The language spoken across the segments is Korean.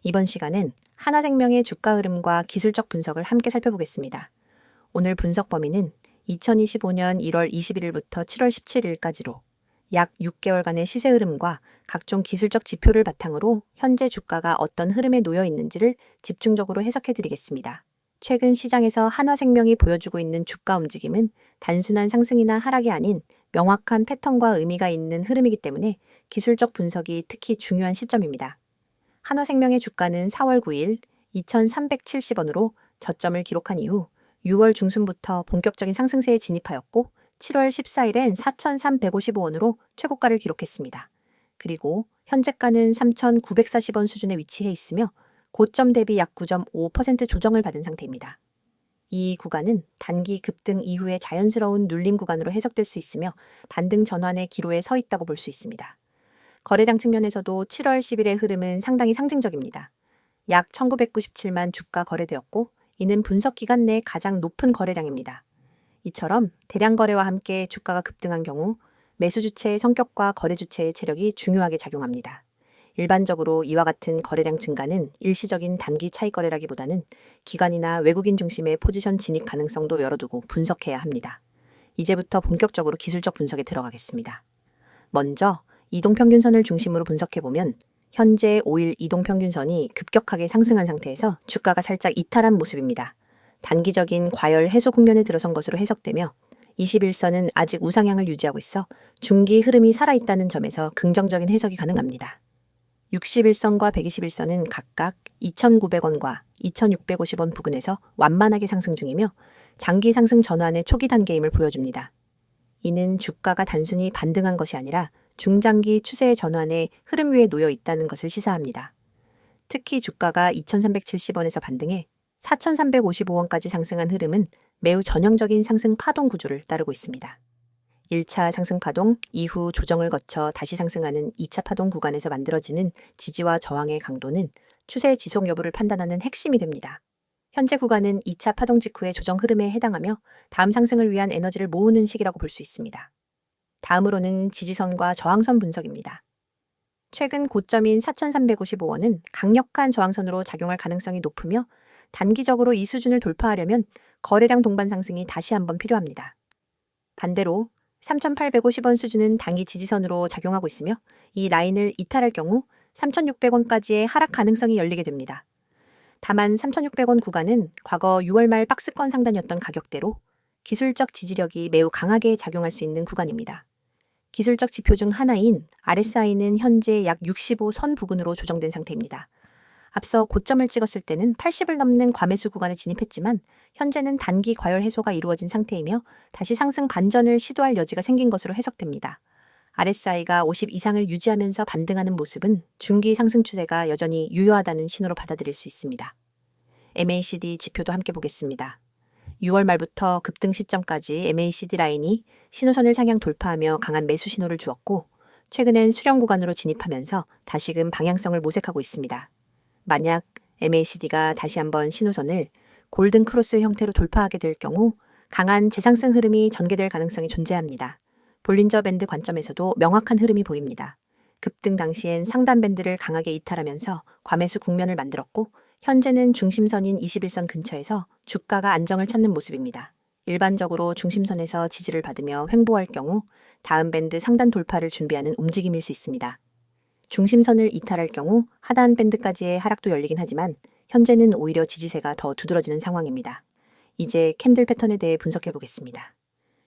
이번 시간은 하나생명의 주가 흐름과 기술적 분석을 함께 살펴보겠습니다. 오늘 분석 범위는 2025년 1월 21일부터 7월 17일까지로 약 6개월간의 시세 흐름과 각종 기술적 지표를 바탕으로 현재 주가가 어떤 흐름에 놓여 있는지를 집중적으로 해석해 드리겠습니다. 최근 시장에서 한화생명이 보여주고 있는 주가 움직임은 단순한 상승이나 하락이 아닌 명확한 패턴과 의미가 있는 흐름이기 때문에 기술적 분석이 특히 중요한 시점입니다. 한화생명의 주가는 4월 9일 2,370원으로 저점을 기록한 이후 6월 중순부터 본격적인 상승세에 진입하였고 7월 14일엔 4,355원으로 최고가를 기록했습니다. 그리고 현재가는 3,940원 수준에 위치해 있으며 고점 대비 약 9.5% 조정을 받은 상태입니다. 이 구간은 단기 급등 이후의 자연스러운 눌림 구간으로 해석될 수 있으며 반등 전환의 기로에 서 있다고 볼 수 있습니다. 거래량 측면에서도 7월 10일의 흐름은 상당히 상징적입니다. 약 1997만 주가 거래되었고 이는 분석 기간 내 가장 높은 거래량입니다. 이처럼 대량 거래와 함께 주가가 급등한 경우 매수 주체의 성격과 거래 주체의 체력이 중요하게 작용합니다. 일반적으로 이와 같은 거래량 증가는 일시적인 단기 차익 거래라기보다는 기관이나 외국인 중심의 포지션 진입 가능성도 열어두고 분석해야 합니다. 이제부터 본격적으로 기술적 분석에 들어가겠습니다. 먼저 이동평균선을 중심으로 분석해보면 현재 5일 이동평균선이 급격하게 상승한 상태에서 주가가 살짝 이탈한 모습입니다. 단기적인 과열 해소 국면에 들어선 것으로 해석되며 21선은 아직 우상향을 유지하고 있어 중기 흐름이 살아있다는 점에서 긍정적인 해석이 가능합니다. 61선과 121선은 각각 2,900원과 2,650원 부근에서 완만하게 상승 중이며 장기 상승 전환의 초기 단계임을 보여줍니다. 이는 주가가 단순히 반등한 것이 아니라 중장기 추세의 전환에 흐름 위에 놓여 있다는 것을 시사합니다. 특히 주가가 2,370원에서 반등해 4,355원까지 상승한 흐름은 매우 전형적인 상승 파동 구조를 따르고 있습니다. 1차 상승 파동 이후 조정을 거쳐 다시 상승하는 2차 파동 구간에서 만들어지는 지지와 저항의 강도는 추세 지속 여부를 판단하는 핵심이 됩니다. 현재 구간은 2차 파동 직후의 조정 흐름에 해당하며 다음 상승을 위한 에너지를 모으는 시기라고 볼 수 있습니다. 다음으로는 지지선과 저항선 분석입니다. 최근 고점인 4,355원은 강력한 저항선으로 작용할 가능성이 높으며 단기적으로 이 수준을 돌파하려면 거래량 동반 상승이 다시 한번 필요합니다. 반대로 3,850원 수준은 단기 지지선으로 작용하고 있으며 이 라인을 이탈할 경우 3,600원까지의 하락 가능성이 열리게 됩니다. 다만 3,600원 구간은 과거 6월 말 박스권 상단이었던 가격대로 기술적 지지력이 매우 강하게 작용할 수 있는 구간입니다. 기술적 지표 중 하나인 RSI는 현재 약 65선 부근으로 조정된 상태입니다. 앞서 고점을 찍었을 때는 80을 넘는 과매수 구간에 진입했지만 현재는 단기 과열 해소가 이루어진 상태이며 다시 상승 반전을 시도할 여지가 생긴 것으로 해석됩니다. RSI가 50 이상을 유지하면서 반등하는 모습은 중기 상승 추세가 여전히 유효하다는 신호로 받아들일 수 있습니다. MACD 지표도 함께 보겠습니다. 6월 말부터 급등 시점까지 MACD 라인이 신호선을 상향 돌파하며 강한 매수 신호를 주었고 최근엔 수렴 구간으로 진입하면서 다시금 방향성을 모색하고 있습니다. 만약 MACD가 다시 한번 신호선을 골든 크로스 형태로 돌파하게 될 경우 강한 재상승 흐름이 전개될 가능성이 존재합니다. 볼린저 밴드 관점에서도 명확한 흐름이 보입니다. 급등 당시엔 상단 밴드를 강하게 이탈하면서 과매수 국면을 만들었고 현재는 중심선인 21선 근처에서 주가가 안정을 찾는 모습입니다. 일반적으로 중심선에서 지지를 받으며 횡보할 경우 다음 밴드 상단 돌파를 준비하는 움직임일 수 있습니다. 중심선을 이탈할 경우 하단 밴드까지의 하락도 열리긴 하지만 현재는 오히려 지지세가 더 두드러지는 상황입니다. 이제 캔들 패턴에 대해 분석해 보겠습니다.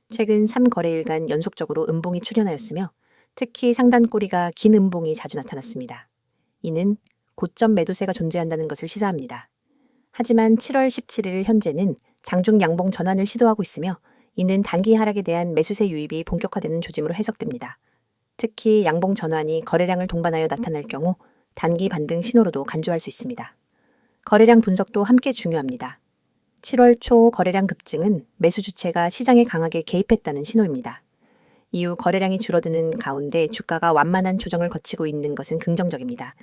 최근 3거래일간 연속적으로 음봉이 출현하였으며 특히 상단 꼬리가 긴 음봉이 자주 나타났습니다. 이는 고점 매도세가 존재한다는 것을 시사합니다. 하지만 7월 17일 현재는 장중 양봉 전환을 시도하고 있으며 이는 단기 하락에 대한 매수세 유입이 본격화되는 조짐으로 해석됩니다. 특히 양봉 전환이 거래량을 동반하여 나타날 경우 단기 반등 신호로도 간주할 수 있습니다. 거래량 분석도 함께 중요합니다. 7월 초 거래량 급증은 매수 주체가 시장에 강하게 개입했다는 신호입니다. 이후 거래량이 줄어드는 가운데 주가가 완만한 조정을 거치고 있는 것은 긍정적입니다.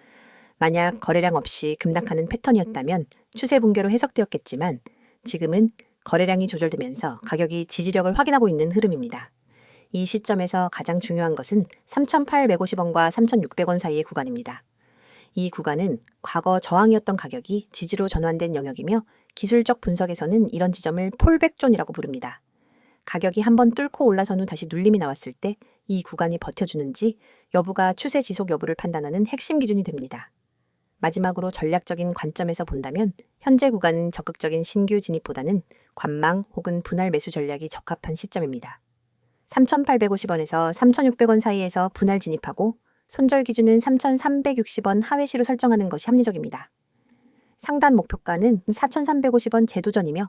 만약 거래량 없이 급락하는 패턴이었다면 추세 붕괴로 해석되었겠지만 지금은 거래량이 조절되면서 가격이 지지력을 확인하고 있는 흐름입니다. 이 시점에서 가장 중요한 것은 3,850원과 3,600원 사이의 구간입니다. 이 구간은 과거 저항이었던 가격이 지지로 전환된 영역이며 기술적 분석에서는 이런 지점을 폴백존이라고 부릅니다. 가격이 한번 뚫고 올라선 후 다시 눌림이 나왔을 때 이 구간이 버텨주는지 여부가 추세 지속 여부를 판단하는 핵심 기준이 됩니다. 마지막으로 전략적인 관점에서 본다면 현재 구간은 적극적인 신규 진입보다는 관망 혹은 분할 매수 전략이 적합한 시점입니다. 3,850원에서 3,600원 사이에서 분할 진입하고 손절 기준은 3,360원 하회시로 설정하는 것이 합리적입니다. 상단 목표가는 4,350원 제도전이며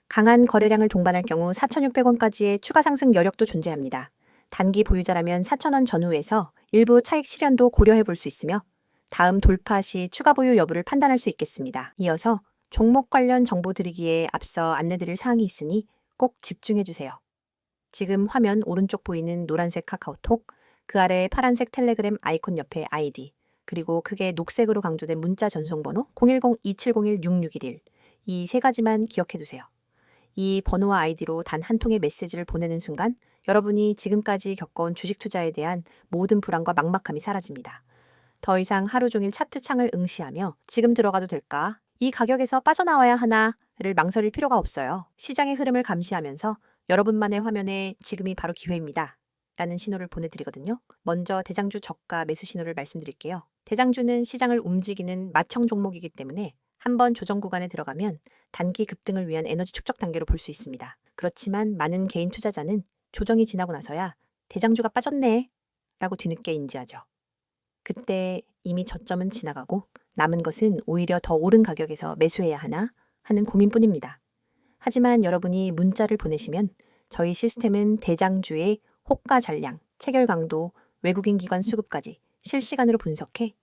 강한 거래량을 동반할 경우 4,600원까지의 추가 상승 여력도 존재합니다. 단기 보유자라면 4,000원 전후에서 일부 차익 실현도 고려해 볼 수 있으며 다음 돌파 시 추가 보유 여부를 판단할 수 있겠습니다. 이어서 종목 관련 정보 드리기에 앞서 안내드릴 사항이 있으니 꼭 집중해 주세요. 지금 화면 오른쪽 보이는 노란색 카카오톡, 그 아래 파란색 텔레그램 아이콘 옆에 아이디, 그리고 크게 녹색으로 강조된 문자 전송번호 010-2701-6611 이 세 가지만 기억해 두세요. 이 번호와 아이디로 단 한 통의 메시지를 보내는 순간 여러분이 지금까지 겪어온 주식 투자에 대한 모든 불안과 막막함이 사라집니다. 더 이상 하루 종일 차트 창을 응시하며 지금 들어가도 될까? 이 가격에서 빠져나와야 하나를 망설일 필요가 없어요. 시장의 흐름을 감시하면서 여러분만의 화면에 지금이 바로 기회입니다. 라는 신호를 보내드리거든요. 먼저 대장주 저가 매수 신호를 말씀드릴게요. 대장주는 시장을 움직이는 마청 종목이기 때문에 한번 조정 구간에 들어가면 단기 급등을 위한 에너지 축적 단계로 볼 수 있습니다. 그렇지만 많은 개인 투자자는 조정이 지나고 나서야 대장주가 빠졌네 라고 뒤늦게 인지하죠. 그때 이미 저점은 지나가고 남은 것은 오히려 더 오른 가격에서 매수해야 하나 하는 고민뿐입니다. 하지만 여러분이 문자를 보내시면 저희 시스템은 대장주의 호가 전량, 체결 강도, 외국인 기관 수급까지 실시간으로 분석해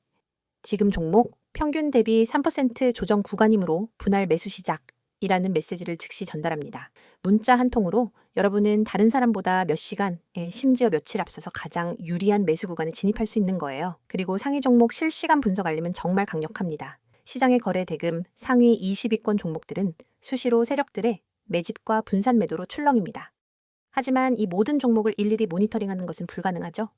지금 종목 평균 대비 3% 조정 구간이므로 분할 매수 시작이라는 메시지를 즉시 전달합니다. 문자 한 통으로 여러분은 다른 사람보다 몇 시간, 심지어 며칠 앞서서 가장 유리한 매수 구간에 진입할 수 있는 거예요. 그리고 상위 종목 실시간 분석 알림은 정말 강력합니다. 시장의 거래 대금 상위 20위권 종목들은 수시로 세력들의 매집과 분산 매도로 출렁입니다. 하지만 이 모든 종목을 일일이 모니터링하는 것은 불가능하죠.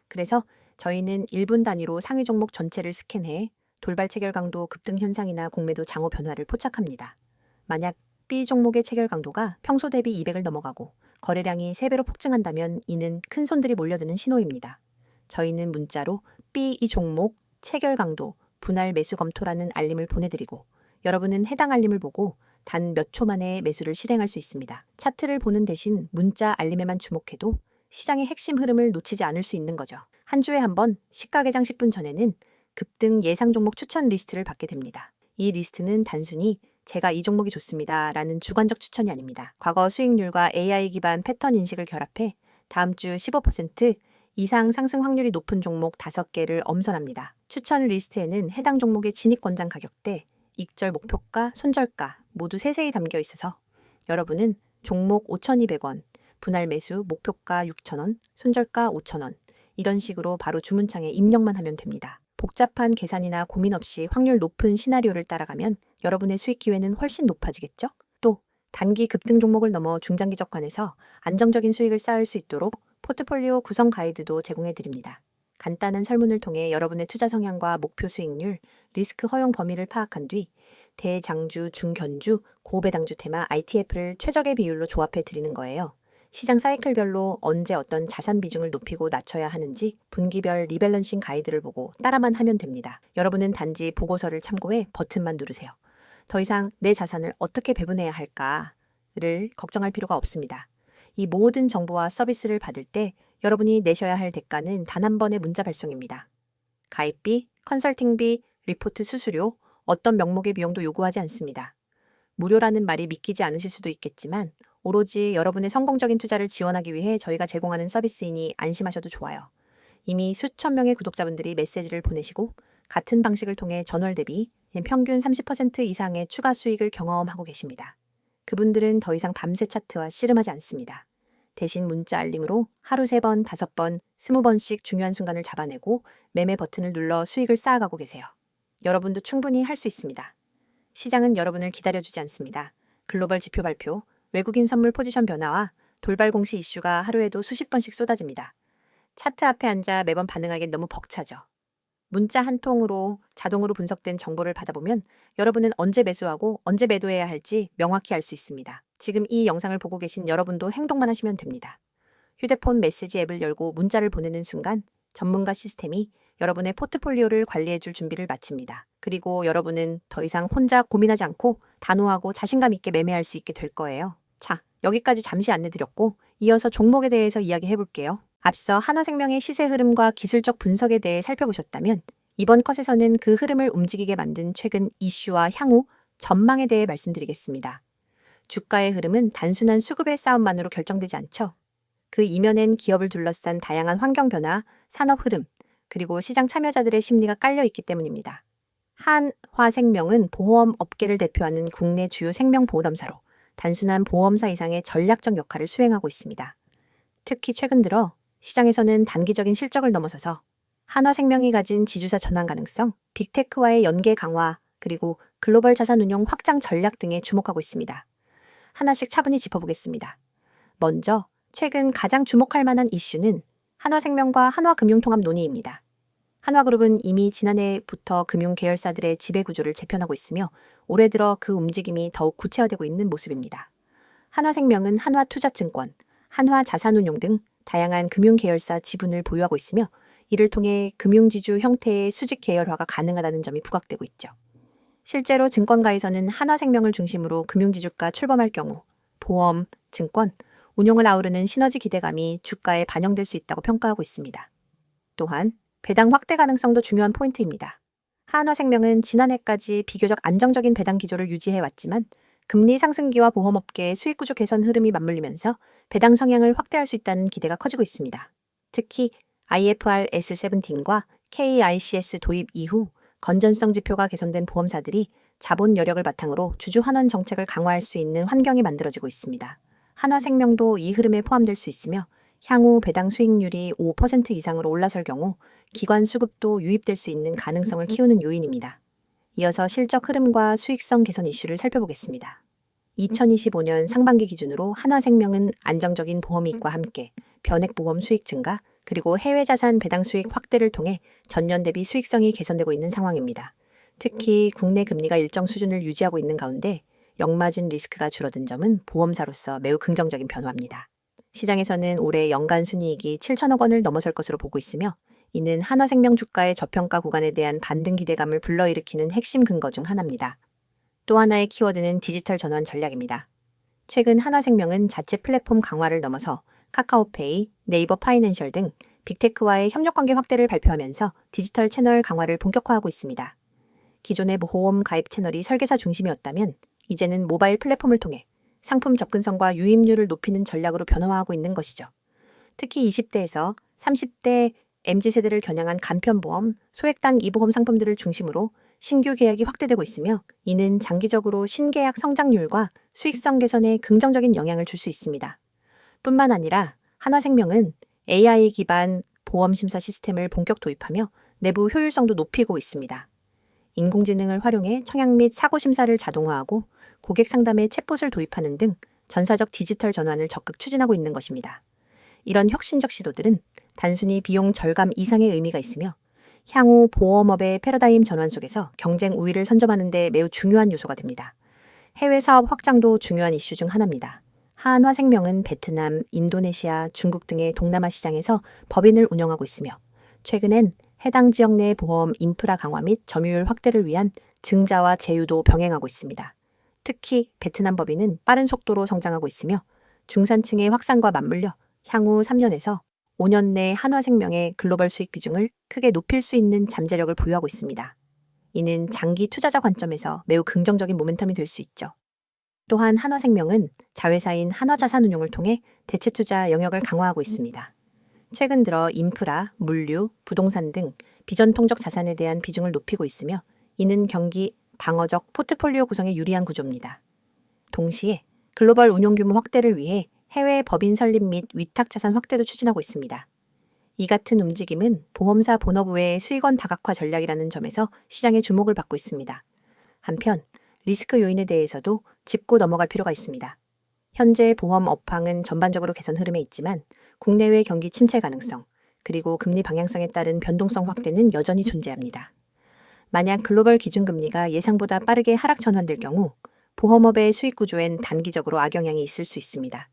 그래서 저희는 1분 단위로 상위 종목 전체를 스캔해 돌발 체결 강도 급등 현상이나 공매도 장호 변화를 포착합니다. 만약 B 종목의 체결 강도가 평소 대비 200을 넘어가고 거래량이 3배로 폭증한다면 이는 큰 손들이 몰려드는 신호입니다. 저희는 문자로 B 이 종목 체결 강도 분할 매수 검토라는 알림을 보내드리고 여러분은 해당 알림을 보고 단 몇 초 만에 매수를 실행할 수 있습니다. 차트를 보는 대신 문자 알림에만 주목해도 시장의 핵심 흐름을 놓치지 않을 수 있는 거죠. 한 주에 한 번 시가 개장 10분 전에는 급등 예상 종목 추천 리스트를 받게 됩니다. 이 리스트는 단순히 제가 이 종목이 좋습니다 라는 주관적 추천이 아닙니다. 과거 수익률과 AI 기반 패턴 인식을 결합해 다음 주 15% 이상 상승 확률이 높은 종목 5개를 엄선합니다. 추천 리스트에는 해당 종목의 진입 권장 가격대, 익절 목표가, 손절가 모두 세세히 담겨 있어서 여러분은 종목 5,200원, 분할 매수 목표가 6,000원, 손절가 5,000원 이런 식으로 바로 주문창에 입력만 하면 됩니다. 복잡한 계산이나 고민 없이 확률 높은 시나리오를 따라가면 여러분의 수익 기회는 훨씬 높아지겠죠? 또 단기 급등 종목을 넘어 중장기적 관에서 안정적인 수익을 쌓을 수 있도록 포트폴리오 구성 가이드도 제공해 드립니다. 간단한 설문을 통해 여러분의 투자 성향과 목표 수익률, 리스크 허용 범위를 파악한 뒤 대장주, 중견주, 고배당주 테마 ITF를 최적의 비율로 조합해 드리는 거예요. 시장 사이클별로 언제 어떤 자산 비중을 높이고 낮춰야 하는지 분기별 리밸런싱 가이드를 보고 따라만 하면 됩니다. 여러분은 단지 보고서를 참고해 버튼만 누르세요. 더 이상 내 자산을 어떻게 배분해야 할까를 걱정할 필요가 없습니다. 이 모든 정보와 서비스를 받을 때 여러분이 내셔야 할 대가는 단 한 번의 문자 발송입니다. 가입비, 컨설팅비, 리포트 수수료, 어떤 명목의 비용도 요구하지 않습니다. 무료라는 말이 믿기지 않으실 수도 있겠지만 오로지 여러분의 성공적인 투자를 지원하기 위해 저희가 제공하는 서비스이니 안심하셔도 좋아요. 이미 수천 명의 구독자분들이 메시지를 보내시고 같은 방식을 통해 전월 대비 평균 30% 이상의 추가 수익을 경험하고 계십니다. 그분들은 더 이상 밤새 차트와 씨름하지 않습니다. 대신 문자 알림으로 하루 3번, 5번, 20번씩 중요한 순간을 잡아내고 매매 버튼을 눌러 수익을 쌓아가고 계세요. 여러분도 충분히 할 수 있습니다. 시장은 여러분을 기다려주지 않습니다. 글로벌 지표 발표, 외국인 선물 포지션 변화와 돌발 공시 이슈가 하루에도 수십 번씩 쏟아집니다. 차트 앞에 앉아 매번 반응하기엔 너무 벅차죠. 문자 한 통으로 자동으로 분석된 정보를 받아보면 여러분은 언제 매수하고 언제 매도해야 할지 명확히 알 수 있습니다. 지금 이 영상을 보고 계신 여러분도 행동만 하시면 됩니다. 휴대폰 메시지 앱을 열고 문자를 보내는 순간 전문가 시스템이 여러분의 포트폴리오를 관리해줄 준비를 마칩니다. 그리고 여러분은 더 이상 혼자 고민하지 않고 단호하고 자신감 있게 매매할 수 있게 될 거예요. 자, 여기까지 잠시 안내드렸고 이어서 종목에 대해서 이야기해볼게요. 앞서 한화생명의 시세 흐름과 기술적 분석에 대해 살펴보셨다면 이번 컷에서는 그 흐름을 움직이게 만든 최근 이슈와 향후 전망에 대해 말씀드리겠습니다. 주가의 흐름은 단순한 수급의 싸움만으로 결정되지 않죠. 그 이면엔 기업을 둘러싼 다양한 환경 변화, 산업 흐름, 그리고 시장 참여자들의 심리가 깔려 있기 때문입니다. 한화생명은 보험 업계를 대표하는 국내 주요 생명보험사로 단순한 보험사 이상의 전략적 역할을 수행하고 있습니다. 특히 최근 들어 시장에서는 단기적인 실적을 넘어서서 한화생명이 가진 지주사 전환 가능성, 빅테크와의 연계 강화, 그리고 글로벌 자산 운용 확장 전략 등에 주목하고 있습니다. 하나씩 차분히 짚어보겠습니다. 먼저 최근 가장 주목할 만한 이슈는 한화생명과 한화금융통합 논의입니다. 한화그룹은 이미 지난해부터 금융계열사들의 지배구조를 재편하고 있으며 올해 들어 그 움직임이 더욱 구체화되고 있는 모습입니다. 한화생명은 한화투자증권, 한화자산운용 등 다양한 금융계열사 지분을 보유하고 있으며 이를 통해 금융지주 형태의 수직 계열화가 가능하다는 점이 부각되고 있죠. 실제로 증권가에서는 한화생명을 중심으로 금융지주가 출범할 경우 보험, 증권, 운용을 아우르는 시너지 기대감이 주가에 반영될 수 있다고 평가하고 있습니다. 또한 배당 확대 가능성도 중요한 포인트입니다. 한화생명은 지난해까지 비교적 안정적인 배당 기조를 유지해왔지만 금리 상승기와 보험업계의 수익구조 개선 흐름이 맞물리면서 배당 성향을 확대할 수 있다는 기대가 커지고 있습니다. 특히 IFRS 17과 KICS 도입 이후 건전성 지표가 개선된 보험사들이 자본 여력을 바탕으로 주주 환원 정책을 강화할 수 있는 환경이 만들어지고 있습니다. 한화생명도 이 흐름에 포함될 수 있으며 향후 배당 수익률이 5% 이상으로 올라설 경우 기관 수급도 유입될 수 있는 가능성을 키우는 요인입니다. 이어서 실적 흐름과 수익성 개선 이슈를 살펴보겠습니다. 2025년 상반기 기준으로 한화생명은 안정적인 보험이익과 함께 변액보험 수익 증가, 그리고 해외 자산 배당 수익 확대를 통해 전년 대비 수익성이 개선되고 있는 상황입니다. 특히 국내 금리가 일정 수준을 유지하고 있는 가운데 역마진 리스크가 줄어든 점은 보험사로서 매우 긍정적인 변화입니다. 시장에서는 올해 연간 순이익이 7천억 원을 넘어설 것으로 보고 있으며 이는 한화생명 주가의 저평가 구간에 대한 반등 기대감을 불러일으키는 핵심 근거 중 하나입니다. 또 하나의 키워드는 디지털 전환 전략입니다. 최근 한화생명은 자체 플랫폼 강화를 넘어서 카카오페이, 네이버 파이낸셜 등 빅테크와의 협력관계 확대를 발표하면서 디지털 채널 강화를 본격화하고 있습니다. 기존의 보험 가입 채널이 설계사 중심이었다면 이제는 모바일 플랫폼을 통해 상품 접근성과 유입률을 높이는 전략으로 변화하고 있는 것이죠. 특히 20대에서 30대 MZ세대를 겨냥한 간편보험, 소액당 이보험 상품들을 중심으로 신규 계약이 확대되고 있으며 이는 장기적으로 신계약 성장률과 수익성 개선에 긍정적인 영향을 줄 수 있습니다. 뿐만 아니라 한화생명은 AI 기반 보험 심사 시스템을 본격 도입하며 내부 효율성도 높이고 있습니다. 인공지능을 활용해 청약 및 사고 심사를 자동화하고 고객 상담에 챗봇을 도입하는 등 전사적 디지털 전환을 적극 추진하고 있는 것입니다. 이런 혁신적 시도들은 단순히 비용 절감 이상의 의미가 있으며 향후 보험업의 패러다임 전환 속에서 경쟁 우위를 선점하는 데 매우 중요한 요소가 됩니다. 해외 사업 확장도 중요한 이슈 중 하나입니다. 한화생명은 베트남, 인도네시아, 중국 등의 동남아 시장에서 법인을 운영하고 있으며 최근엔 해당 지역 내 보험 인프라 강화 및 점유율 확대를 위한 증자와 제휴도 병행하고 있습니다. 특히 베트남 법인은 빠른 속도로 성장하고 있으며 중산층의 확산과 맞물려 향후 3년에서 5년 내 한화생명의 글로벌 수익 비중을 크게 높일 수 있는 잠재력을 보유하고 있습니다. 이는 장기 투자자 관점에서 매우 긍정적인 모멘텀이 될 수 있죠. 또한 한화생명은 자회사인 한화자산운용을 통해 대체투자 영역을 강화하고 있습니다. 최근 들어 인프라, 물류, 부동산 등 비전통적 자산에 대한 비중을 높이고 있으며 이는 경기 방어적 포트폴리오 구성에 유리한 구조입니다. 동시에 글로벌 운용 규모 확대를 위해 해외 법인 설립 및 위탁 자산 확대도 추진하고 있습니다. 이 같은 움직임은 보험사 본업 외의 수익원 다각화 전략이라는 점에서 시장의 주목을 받고 있습니다. 한편 리스크 요인에 대해서도 짚고 넘어갈 필요가 있습니다. 현재 보험 업황은 전반적으로 개선 흐름에 있지만 국내외 경기 침체 가능성, 그리고 금리 방향성에 따른 변동성 확대는 여전히 존재합니다. 만약 글로벌 기준금리가 예상보다 빠르게 하락 전환될 경우 보험업의 수익 구조엔 단기적으로 악영향이 있을 수 있습니다.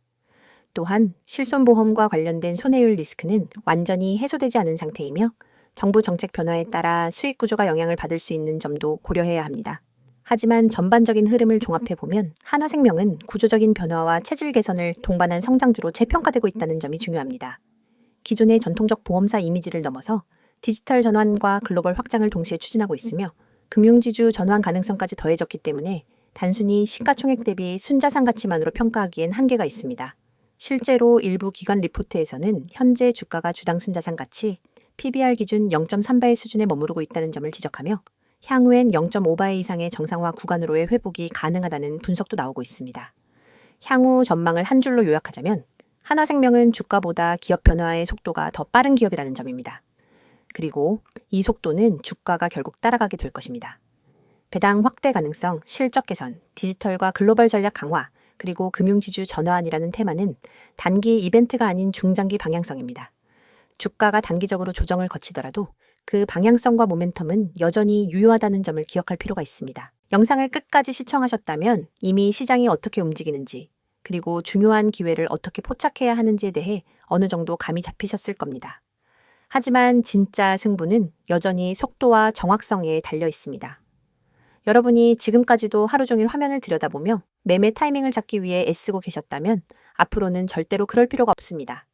또한 실손보험과 관련된 손해율 리스크는 완전히 해소되지 않은 상태이며 정부 정책 변화에 따라 수익 구조가 영향을 받을 수 있는 점도 고려해야 합니다. 하지만 전반적인 흐름을 종합해보면 한화생명은 구조적인 변화와 체질 개선을 동반한 성장주로 재평가되고 있다는 점이 중요합니다. 기존의 전통적 보험사 이미지를 넘어서 디지털 전환과 글로벌 확장을 동시에 추진하고 있으며 금융지주 전환 가능성까지 더해졌기 때문에 단순히 시가총액 대비 순자산 가치만으로 평가하기엔 한계가 있습니다. 실제로 일부 기관 리포트에서는 현재 주가가 주당 순자산 가치 PBR 기준 0.3배의 수준에 머무르고 있다는 점을 지적하며 향후엔 0.5배 이상의 정상화 구간으로의 회복이 가능하다는 분석도 나오고 있습니다. 향후 전망을 한 줄로 요약하자면 한화생명은 주가보다 기업 변화의 속도가 더 빠른 기업이라는 점입니다. 그리고 이 속도는 주가가 결국 따라가게 될 것입니다. 배당 확대 가능성, 실적 개선, 디지털과 글로벌 전략 강화, 그리고 금융지주 전환이라는 테마는 단기 이벤트가 아닌 중장기 방향성입니다. 주가가 단기적으로 조정을 거치더라도 그 방향성과 모멘텀은 여전히 유효하다는 점을 기억할 필요가 있습니다. 영상을 끝까지 시청하셨다면 이미 시장이 어떻게 움직이는지, 그리고 중요한 기회를 어떻게 포착해야 하는지에 대해 어느 정도 감이 잡히셨을 겁니다. 하지만 진짜 승부는 여전히 속도와 정확성에 달려 있습니다. 여러분이 지금까지도 하루 종일 화면을 들여다보며 매매 타이밍을 잡기 위해 애쓰고 계셨다면 앞으로는 절대로 그럴 필요가 없습니다.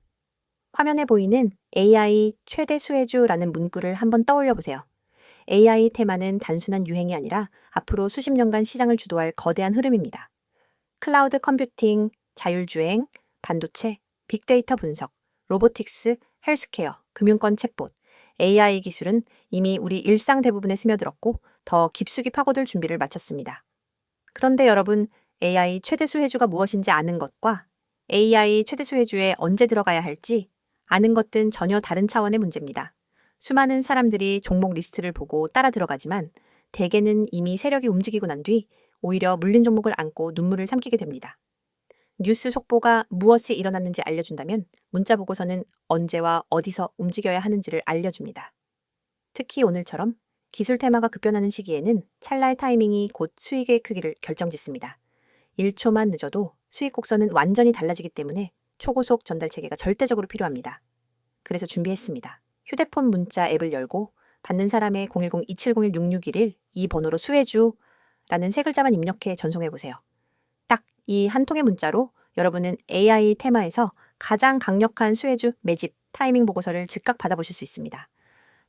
화면에 보이는 AI 최대 수혜주라는 문구를 한번 떠올려 보세요. AI 테마는 단순한 유행이 아니라 앞으로 수십 년간 시장을 주도할 거대한 흐름입니다. 클라우드 컴퓨팅, 자율주행, 반도체, 빅데이터 분석, 로보틱스, 헬스케어, 금융권 챗봇, AI 기술은 이미 우리 일상 대부분에 스며들었고 더 깊숙이 파고들 준비를 마쳤습니다. 그런데 여러분, AI 최대 수혜주가 무엇인지 아는 것과 AI 최대 수혜주에 언제 들어가야 할지 아는 것은 전혀 다른 차원의 문제입니다. 수많은 사람들이 종목 리스트를 보고 따라 들어가지만 대개는 이미 세력이 움직이고 난 뒤 오히려 물린 종목을 안고 눈물을 삼키게 됩니다. 뉴스 속보가 무엇이 일어났는지 알려준다면 문자 보고서는 언제와 어디서 움직여야 하는지를 알려줍니다. 특히 오늘처럼 기술 테마가 급변하는 시기에는 찰나의 타이밍이 곧 수익의 크기를 결정짓습니다. 1초만 늦어도 수익 곡선은 완전히 달라지기 때문에 초고속 전달 체계가 절대적으로 필요합니다. 그래서 준비했습니다. 휴대폰 문자 앱을 열고 받는 사람의 010-2701-6611 이 번호로 수혜주라는 세 글자만 입력해 전송해보세요. 딱 이 한 통의 문자로 여러분은 AI 테마에서 가장 강력한 수혜주 매집 타이밍 보고서를 즉각 받아보실 수 있습니다.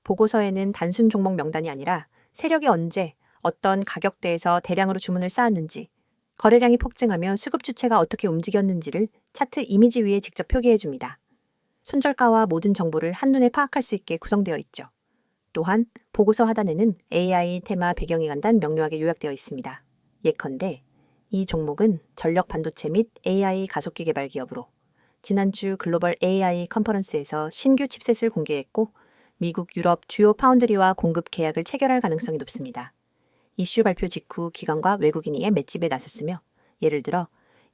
보고서에는 단순 종목 명단이 아니라 세력이 언제 어떤 가격대에서 대량으로 주문을 쌓았는지, 거래량이 폭증하며 수급 주체가 어떻게 움직였는지를 차트 이미지 위에 직접 표기해 줍니다. 손절가와 모든 정보를 한눈에 파악할 수 있게 구성되어 있죠. 또한 보고서 하단에는 AI 테마 배경이 간단 명료하게 요약되어 있습니다. 예컨대 이 종목은 전력 반도체 및 AI 가속기 개발 기업으로 지난주 글로벌 AI 컨퍼런스에서 신규 칩셋을 공개했고 미국, 유럽 주요 파운드리와 공급 계약을 체결할 가능성이 높습니다. 이슈 발표 직후 기관과 외국인이 맷집에 나섰으며 예를 들어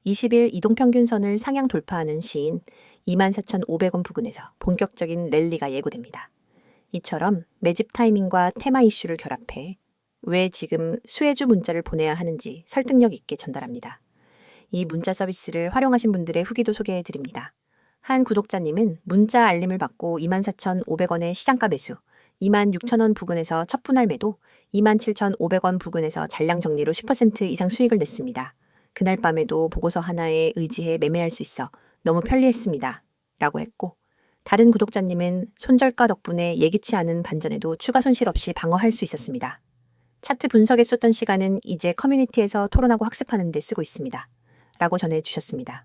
20일 이동평균선을 상향 돌파하는 시인 24,500원 부근에서 본격적인 랠리가 예고됩니다. 이처럼 매집 타이밍과 테마 이슈를 결합해 왜 지금 수혜주 문자를 보내야 하는지 설득력 있게 전달합니다. 이 문자 서비스를 활용하신 분들의 후기도 소개해드립니다. 한 구독자님은 문자 알림을 받고 24,500원의 시장가 매수, 26,000원 부근에서 첫 분할 매도, 27,500원 부근에서 잔량 정리로 10% 이상 수익을 냈습니다. 그날 밤에도 보고서 하나에 의지해 매매할 수 있어 너무 편리했습니다. 라고 했고 다른 구독자님은 손절가 덕분에 예기치 않은 반전에도 추가 손실 없이 방어할 수 있었습니다. 차트 분석에 쏟던 시간은 이제 커뮤니티에서 토론하고 학습하는 데 쓰고 있습니다. 라고 전해주셨습니다.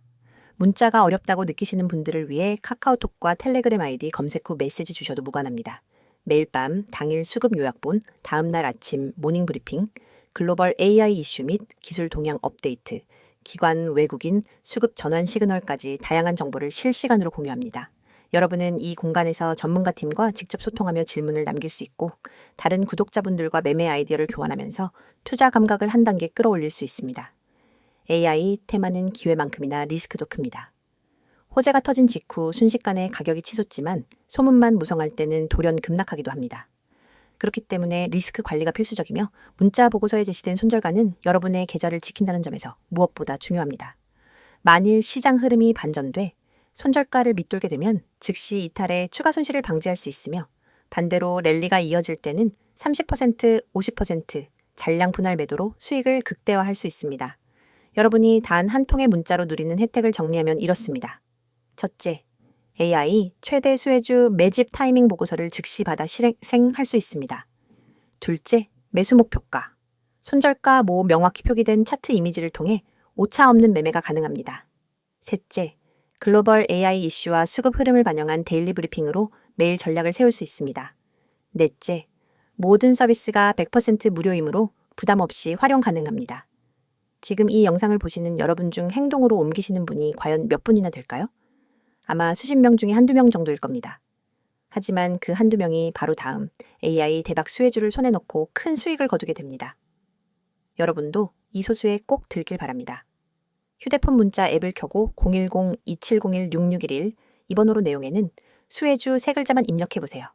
문자가 어렵다고 느끼시는 분들을 위해 카카오톡과 텔레그램 아이디 검색 후 메시지 주셔도 무관합니다. 매일 밤 당일 수급 요약본, 다음날 아침 모닝 브리핑, 글로벌 AI 이슈 및 기술 동향 업데이트, 기관, 외국인, 수급 전환 시그널까지 다양한 정보를 실시간으로 공유합니다. 여러분은 이 공간에서 전문가팀과 직접 소통하며 질문을 남길 수 있고 다른 구독자분들과 매매 아이디어를 교환하면서 투자 감각을 한 단계 끌어올릴 수 있습니다. AI 테마는 기회만큼이나 리스크도 큽니다. 호재가 터진 직후 순식간에 가격이 치솟지만 소문만 무성할 때는 돌연 급락하기도 합니다. 그렇기 때문에 리스크 관리가 필수적이며 문자 보고서에 제시된 손절가는 여러분의 계좌를 지킨다는 점에서 무엇보다 중요합니다. 만일 시장 흐름이 반전돼 손절가를 밑돌게 되면 즉시 이탈해 추가 손실을 방지할 수 있으며 반대로 랠리가 이어질 때는 30%, 50% 잔량 분할 매도로 수익을 극대화할 수 있습니다. 여러분이 단 한 통의 문자로 누리는 혜택을 정리하면 이렇습니다. 첫째, AI 최대 수혜주 매집 타이밍 보고서를 즉시 받아 실행할 수 있습니다. 둘째, 매수 목표가. 손절가 모 명확히 표기된 차트 이미지를 통해 오차 없는 매매가 가능합니다. 셋째, 글로벌 AI 이슈와 수급 흐름을 반영한 데일리 브리핑으로 매일 전략을 세울 수 있습니다. 넷째, 모든 서비스가 100% 무료이므로 부담 없이 활용 가능합니다. 지금 이 영상을 보시는 여러분 중 행동으로 옮기시는 분이 과연 몇 분이나 될까요? 아마 수십 명 중에 한두 명 정도일 겁니다. 하지만 그 한두 명이 바로 다음 AI 대박 수혜주를 손에 넣고 큰 수익을 거두게 됩니다. 여러분도 이 소수에 꼭 들길 바랍니다. 휴대폰 문자 앱을 켜고 010-2701-6611 이 번호로 내용에는 수혜주 세 글자만 입력해보세요.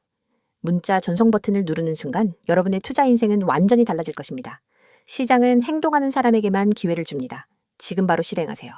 문자 전송 버튼을 누르는 순간 여러분의 투자 인생은 완전히 달라질 것입니다. 시장은 행동하는 사람에게만 기회를 줍니다. 지금 바로 실행하세요.